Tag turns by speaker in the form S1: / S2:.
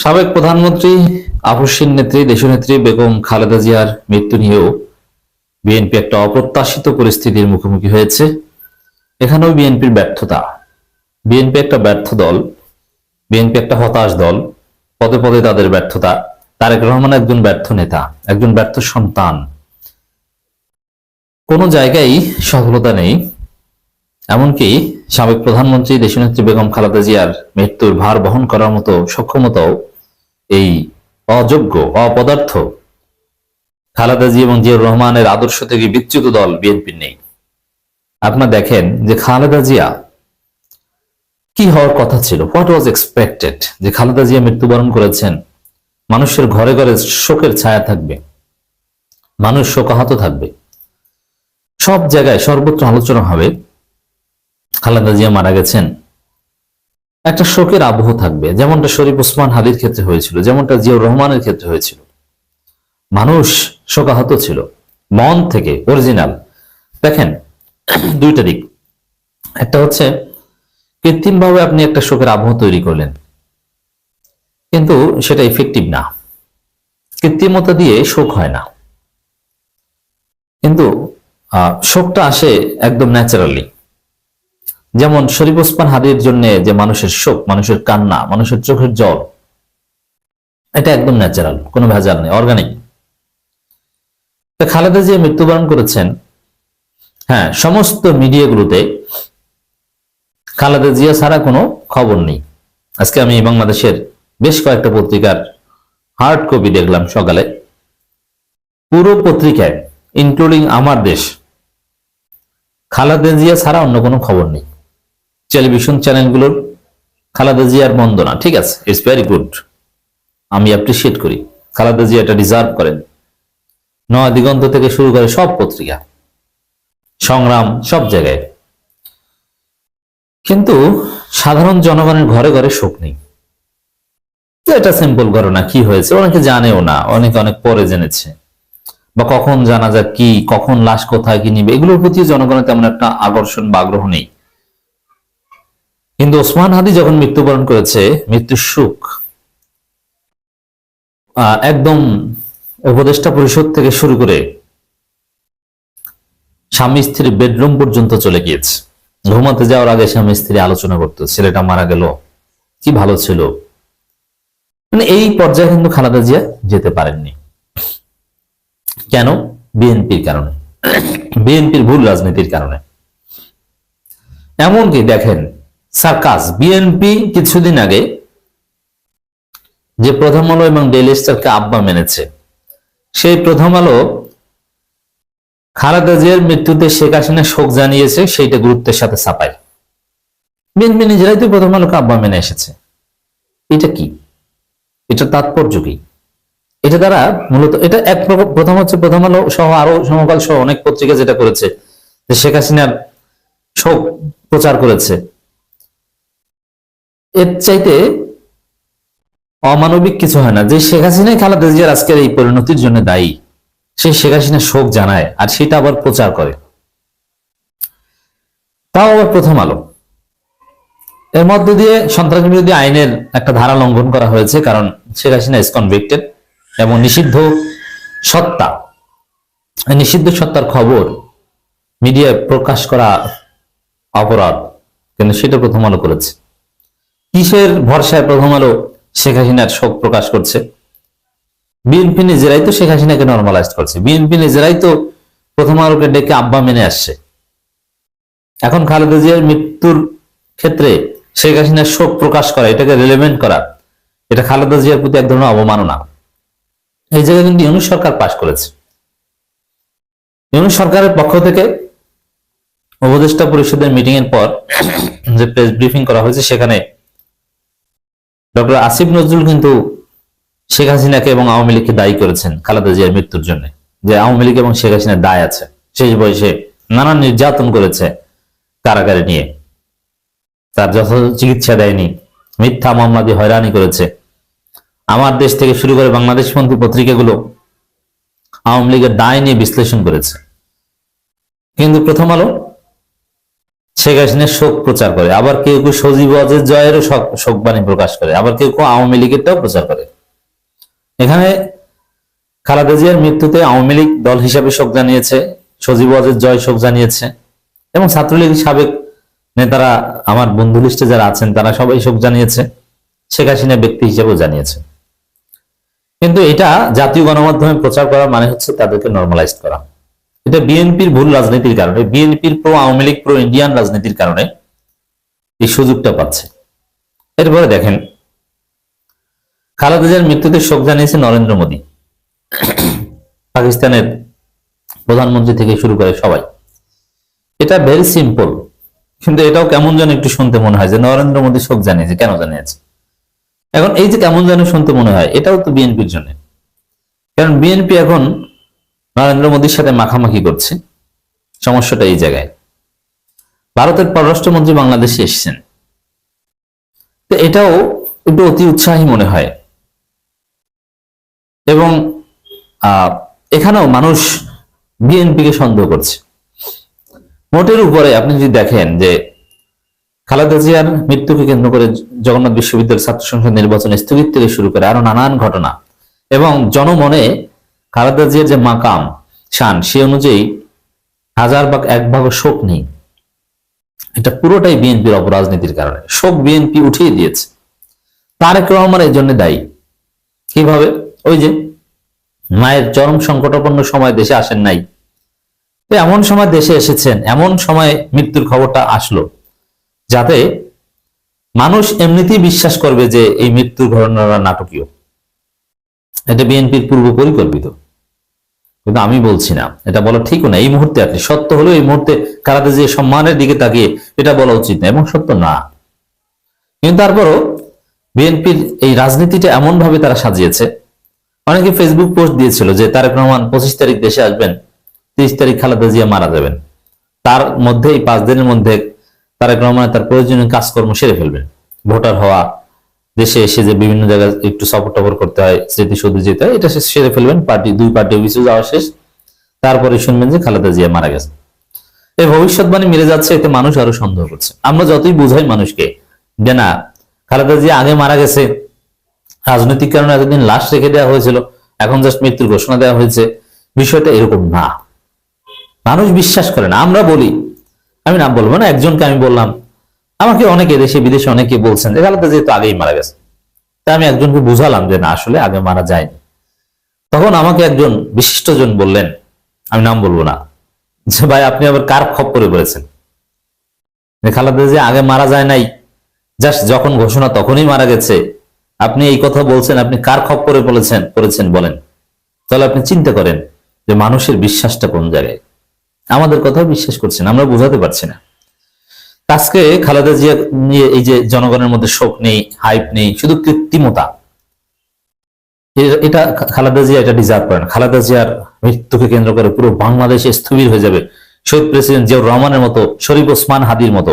S1: সাবেক প্রধানমন্ত্রী আপসহীন নেত্রী দেশনেত্রী বেগম খালেদা জিয়ার মৃত্যু নিয়েও বিএনপি একটা অপ্রত্যাশিত পরিস্থিতির মুখোমুখি হয়েছে। এখানেও বিএনপির ব্যর্থতা। বিএনপি একটা ব্যর্থ দল, বিএনপি একটা হতাশ দল, পদে পদে তাদের ব্যর্থতা। তারেক রহমান একজন ব্যর্থ নেতা, একজন ব্যর্থ সন্তান। কোনো জায়গায় সফলতা নেই। এমনকি সাবেক প্রধানমন্ত্রী দেশনেত্রী বেগম খালেদা জিয়ার মৃত্যুর ভার বহন করার মতো সক্ষমতাও এই অযোগ্য অপদার্থ খালেদা জিয়া এবং জিয়াউর রহমানের আদর্শ থেকে বিচ্যুত দল বিএনপির নেই। আপনারা দেখেন যে খালেদা জিয়া কি হওয়ার কথা ছিল, হোয়াট ওয়াজ এক্সপেক্টেড, যে খালেদা জিয়া মৃত্যুবরণ করেছেন, মানুষের ঘরে ঘরে শোকের ছায়া থাকবে, মানুষ শোকাহত থাকবে, সব জায়গায় সর্বত্র আলোচনা হবে খালেদা জিয়া মারা গেছেন, একটা শোকের আবহ থাকবে, যেমনটা শরীফ ওসমান হাদির ক্ষেত্রে হয়েছিল, যেমনটা জিয়াউর রহমানের ক্ষেত্রে হয়েছিল। মানুষ শোকাহত ছিল মন থেকে, অরিজিনাল। দেখেন দুইটা দিক, একটা হচ্ছে কৃত্রিম ভাবে আপনি একটা শোকের আবহ তৈরি করলেন, কিন্তু সেটা ইফেক্টিভ না। কৃত্রিমতা দিয়ে শোক হয় না, কিন্তু শোকটা আসে একদম ন্যাচারালি। যেমন শরীফ ওসমান হাদির জন্য যে মানুষের শোক, মানুষের কান্না, মানুষের চোখের জল, এটা একদম ন্যাচারাল, কোনো ভেজাল নেই, অর্গানিক। খালেদা জিয়া মৃত্যুবরণ করেছেন, হ্যাঁ, সমস্ত মিডিয়াগুলোতে খালেদা জিয়া ছাড়া কোনো খবর নেই। আজকে আমি বাংলাদেশের বেশ কয়েকটা পত্রিকার হার্ড কপি দেখলাম সকালে, পুরো পত্রিকায় ইনক্লুডিং আমার দেশ, খালেদা জিয়া ছাড়া অন্য কোনো খবর নেই। টেলিভিশন চ্যানেলগুলোর খালেদা জিয়ার বন্দনা, ঠিক আছে, ইটস ভেরি গুড, আমি অ্যাপ্রিসিয়েট করি, খালেদা জিয়া এটা ডিজার্ভ করেন। নয়া দিগন্ত থেকে শুরু করে সব পত্রিকা, সংগ্রাম, সব জায়গায়। কিন্তু সাধারণ জনগণের ঘরে ঘরে শোক নেই। এটা সিম্পল ঘটনা, কি হয়েছে অনেকে জানেও না, অনেকে অনেক পরে জেনেছে, বা কখন জানা যায় কি, কখন লাশ কোথায় কি নিবে, এগুলোর প্রতি জনগণের তেমন একটা আকর্ষণ বা আগ্রহ নেই। কিন্তু ওসমান হাদি যখন মৃত্যুবরণ করেছে, মৃত্যুর সুখ একদম উপদেষ্টা পরিষদ থেকে শুরু করে স্বামী স্ত্রীর বেডরুম পর্যন্ত চলে গিয়েছে। ঘুমাতে যাওয়ার আগে স্বামী স্ত্রী আলোচনা করতো, ছেলেটা মারা গেল, কি ভালো ছিল। মানে এই পর্যায়ে কিন্তু খালেদা জিয়া যেতে পারেননি। কেন? বিএনপির কারণে, বিএনপির ভুল রাজনীতির কারণে। এমনকি দেখেন সার্কাস, বিএনপি কিছুদিন আগে যে প্রথম আলো এবং ডেইলি স্টারকে আব্বা মেনেছে, সেই প্রথম আলো খালেদা জিয়ার মৃত্যুতে শেখ হাসিনা শোক জানিয়েছে, সেইটা গুরুত্বের সাথে ছাপায়। বিএনপি নিজেরাই তো প্রথম আলোকে আব্বা মেনে এসেছে। এটা কি, এটা তাৎপর্য কি? এটা দ্বারা মূলত এটা এক প্রথম হচ্ছে প্রথম আলো সহ আরো সমকাল সহ অনেক পত্রিকা যেটা করেছে, যে শেখ হাসিনার শোক প্রচার করেছে, এর চাইতে অমানবিক কিছু হয় না। যে শেখ হাসিনাই খালেদা জিয়ার আজকের এই পরিণতির জন্য দায়ী, সেই শেখ হাসিনা শোক জানায় আর সেটা আবার প্রচার করে, তাও আবার প্রথম আলো। এর মধ্য দিয়ে সন্ত্রাস বিরোধী আইনের একটা ধারা লঙ্ঘন করা হয়েছে, কারণ শেখ হাসিনা ইজ কনভিক্টেড এবং নিষিদ্ধ সত্তা, নিষিদ্ধ সত্তার খবর মিডিয়ায় প্রকাশ করা অপরাধ, কিন্তু সেটা প্রথম আলো করেছে। কিসের ভরসায় প্রথম আলো শেখ হাসিনার শোক প্রকাশ করছে? বিএনপি নিজেরাই তো শেখ হাসিনাকে নর্মালাইজ করছে, বিএনপি নিজেরাই তো প্রথম আলোকে ডেকে আব্বা মেনে আসছে। এখন খালেদা জিয়ার মৃত্যুর ক্ষেত্রে শেখ হাসিনার শোক প্রকাশ করা, এটাকে রিলেভেন্ট করা, এটা খালেদা জিয়ার প্রতি এক ধরনের অবমাননা। এই জায়গায় কিন্তু ইউনূস সরকার পাশ করেছে। ইউনূস সরকারের পক্ষ থেকে উপদেষ্টা পরিষদের মিটিং এর পর যে প্রেস ব্রিফিং করা হয়েছে, সেখানে ডক্টর আসিফ নজরুল কিন্তু শেখ হাসিনাকে এবং আওয়ামী লীগকে দায়ী করেছেন খালেদা জিয়ার মৃত্যুর জন্য, যে আওয়ামী লীগ এবং শেখ হাসিনার দায় আছে, শেষ বয়সে নানান নির্যাতন করেছে, কারাগারে নিয়ে তার যথাযথ চিকিৎসা দেয়নি, মিথ্যা মামলা দিয়ে হয়রানি করেছে। আমার দেশ থেকে শুরু করে বাংলাদেশপন্থী পত্রিকাগুলো আওয়ামী লীগের দায় নিয়ে বিশ্লেষণ করেছে। কিন্তু প্রথম আলো শেখ হাসিনার শোক প্রচার করে, আবার কেউ কেউ সজীব ওয়াজেদ জয়েরও শোকবাণী প্রকাশ করে, আবার কেউ কেউ আওয়ামী লীগেরটাও প্রচার করে। এখানে খালেদা জিয়ার মৃত্যুতে আওয়ামী লীগ দল হিসাবে শোক জানিয়েছে, সজীব ওয়াজেদ জয় শোক জানিয়েছে, এবং ছাত্রলীগের সাবেক নেতারা, আমার বন্ধু লিস্টে যারা আছেন তারা সবাই শোক জানিয়েছে, শেখ হাসিনা ব্যক্তি হিসেবেও জানিয়েছে। কিন্তু এটা জাতীয় গণমাধ্যমে প্রচার করা মানে হচ্ছে তাদেরকে নর্মালাইজ করা। এটা বিএনপির ভুল রাজনীতির কারণে, বিএনপির pro Awami League pro Indian রাজনীতির কারণে এই সুযোগটা পাচ্ছে। এরপরে দেখেন, খালেদা জিয়ার মৃত্যুতে শোক জানিয়েছে নরেন্দ্র মোদী, পাকিস্তানের প্রধানমন্ত্রী থেকে শুরু করে সবাই। এটা ভেরি সিম্পল, কিন্তু এটাও কেমন যেন একটু শুনতে মনে হয় যে নরেন্দ্র মোদী শোক জানিয়েছে। কেন জানিয়েছে? এখন এই যে কেমন যেন শুনতে মনে হয়, এটাও তো বিএনপির জন্য, কারণ বিএনপি এখন নরেন্দ্র মোদীর সাথে মাখামাখি করছে। সমস্যাটা এই জায়গায়। ভারতের পররাষ্ট্রমন্ত্রী বাংলাদেশে এসেছেন, তো এটাও একটু অতি উৎসাহী মনে হয়। এবং এখানেও মানুষ বিএনপিকে সন্দেহ করছে। মোটের উপরে আপনি যদি দেখেন যে খালেদা জিয়ার মৃত্যুকে কেন্দ্র করে জগন্নাথ বিশ্ববিদ্যালয়ের ছাত্র সংসদ নির্বাচন স্থগিত থেকে শুরু করে আরো নানান ঘটনা, এবং জনমনে খালেদা জিয়ার যে মাকাম শান সে অনুযায়ী 1/1000 শোক নেই। এটা পুরোটাই বিএনপির অপরাজনীতির কারণে। শোক বিএনপি উঠিয়ে দিয়েছে। তারেক রহমান এই জন্য দায়ী। কিভাবে? ওই যে মায়ের চরম সংকটাপন্ন সময় দেশে আসেন নাই, এমন সময় দেশে এসেছেন, এমন সময় মৃত্যুর খবরটা আসলো যাতে মানুষ এমনিতেই বিশ্বাস করবে যে এই মৃত্যুর ঘটনাটা নাটকীয়। এটা বিএনপির পূর্ব পরিকল্পিত, কিন্তু আমি বলছি না, এটা বলা ঠিকও না এই মুহূর্তে। আপনি সত্য হলো এই মুহূর্তে খালেদা জিয়ার সম্মানের দিকে তাকিয়ে এটা বলা উচিত না, এবং সত্য না। কিন্তু তারপরও বিএনপির এই রাজনীতিটা এমন ভাবে তারা সাজিয়েছে। অনেকে ফেসবুক পোস্ট দিয়েছিল যে তারেক রহমান 25 তারিখ দেশে আসবেন, 30 তারিখ খালেদা জিয়া মারা যাবেন, তার মধ্যে এই 5 দিনের মধ্যে তারেক রহমান তার প্রয়োজনীয় কাজকর্ম সেরে ফেলবেন। ভোটার হওয়া, দেশে এসে যে বিভিন্ন জায়গায় একটু সফর টফর করতে হয়, স্মৃতিসৌধে যেতে হয়, এটা সেরে ফেলবেন। দুই পার্টি অফিসে যাওয়া শেষ, তারপরে শুনবেন যে খালেদা জিয়া মারা গেছে। এই ভবিষ্যৎবাণী মিলে যাচ্ছে, এতে মানুষ আরো সন্দেহ করছে। আমরা যতই বুঝাই মানুষকে যে না খালেদা জিয়া আগে মারা গেছে, রাজনৈতিক কারণে এতদিন লাশ রেখে দেওয়া হয়েছিল, এখন জাস্ট মৃত্যুর ঘোষণা দেওয়া হয়েছে, বিষয়টা এরকম না। মানুষ বিশ্বাস করে না। আমরা বলি, আমি নাম বলবো না, একজনকে আমি বললাম, আমাকে অনেকে দেশে বিদেশে অনেকে বলছেন যে খালেদা জিয়া তো আগেই মারা গেছে। তাই আমি একজনকে বুঝালাম যে না, আসলে আগে মারা যায়নি। তখন আমাকে একজন বিশিষ্টজন বললেন, আমি নাম বলবো না, যে ভাই আপনি আবার কার খপ্পরে পড়েছেন? খালেদা জিয়া আগে মারা যায় নাই, জাস্ট যখন ঘোষণা তখনই মারা গেছে। আপনি এই কথা বলছেন, আপনি কার খপ্পরে পড়েছেন বলেন? তাহলে আপনি চিন্তা করেন যে মানুষের বিশ্বাসটা কোন জায়গায়। আমাদের কথাও বিশ্বাস করছেন, আমরা বোঝাতে পারছি না। আজকে খালেদা জিয়া নিয়ে এই যে জনগণের মধ্যে শোক নেই, হাইপ নেই, শুধু কৃত্রিমতা। এটা খালেদা জিয়া এটা ডিজার্ভ করেন। খালেদা জিয়ার মৃত্যুকে কেন্দ্র করে পুরো বাংলাদেশে স্থবির হয়ে যাবে শহীদ প্রেসিডেন্ট জিয়াউর রহমানের মতো, শরীফ ওসমান হাদির মতো